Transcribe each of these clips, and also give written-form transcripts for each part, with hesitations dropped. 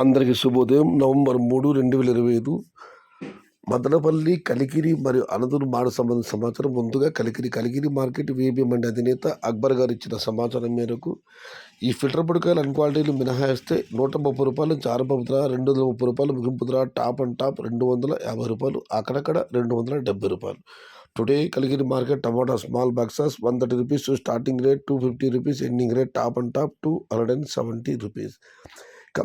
అందరికీ శుభోదయం. నవంబర్ 3, 2025 మదనపల్లి, కలికిరి మరియు అనంతపురం మాడ సంబంధించిన సమాచారం. ముందుగా కలికిరి మార్కెట్ విఐపి మండి అధినేత అక్బర్ గారు ఇచ్చిన సమాచారం మేరకు ఈ ఫిల్టర్ పొడికాయలు అన్క్వాలిటీలు మినహాయిస్తే రూ. 130, చారుపప్పు ధర రూ. 230, ముగింపు ధర టాప్ అండ్ టాప్ రూ. 250, అక్కడక్కడ రూ. 270. టుడే కలికిరి మార్కెట్ టమాటా స్మాల్ బాక్సెస్ రూ. 130 స్టార్టింగ్ రేట్, రూ. 250 ending rate, top and top రూ. 270.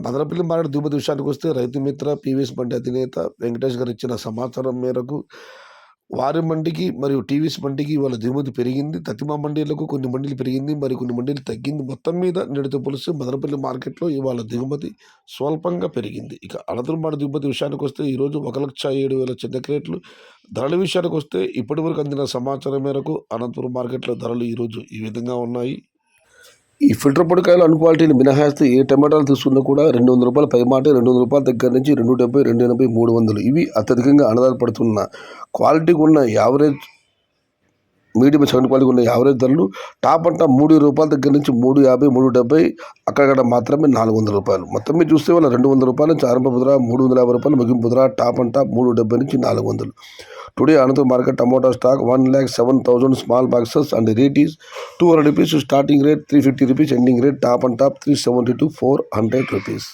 మదనపల్లి మార్కెట్ దిగుమతి విషయానికి వస్తే రైతు మిత్ర పీవీఎస్ మండి అధినేత వెంకటేష్ గారు ఇచ్చిన సమాచారం మేరకు వారి మండికి మరియు టీవీఎస్ మండికి ఇవాళ దిగుమతి పెరిగింది. తతిమా మండీలకు కొన్ని మండీలు పెరిగింది, మరి కొన్ని మండీలు తగ్గింది. మొత్తం మీద నేటితో పోలిస్తే మదనపల్లి మార్కెట్లో ఇవాళ దిగుమతి స్వల్పంగా పెరిగింది. ఇక అనంతపురం మాట దిగుమతి విషయానికి వస్తే ఈరోజు 1,07,000 చిన్న క్రేట్లు. ధరల విషయానికి వస్తే ఇప్పటి వరకు అందిన సమాచారం మేరకు అనంతపురం మార్కెట్లో ధరలు ఈరోజు ఈ విధంగా ఉన్నాయి. ఈ ఫిల్టర్ పొడికాయలు అన్క్వాలిటీని మినహాయిస్తే ఏ టమాటాలు తీసుకున్నా కూడా రూ. 200 పైమాట, రూ. 200 దగ్గర నుంచి 270, 280, 300 ఇవి అత్యధికంగా ఆధారపడుతున్న క్వాలిటీకి ఉన్న యావరేజ్ మీడియం సెకండ్ క్వాలిటీ ఉన్న యావరేజ్ ధరలు. టాప్ అంట రూ. 3 దగ్గర నుంచి 350, 370, అక్కడక్కడ మాత్రమే రూ. 400. మొత్తం మీద చూస్తే వాళ్ళ రూ. 200, చారుపప్పు ధర రూ. 350, ముగింపు ధర టాప్ అంట 370 నుంచి 400. Today Anantapur market tomato stock 1,07,000 small boxes and rate is రూ. 200 స్టార్టింగ్ రేట్, రూ. 350 ending rate, top and top 370 to 400 rupees.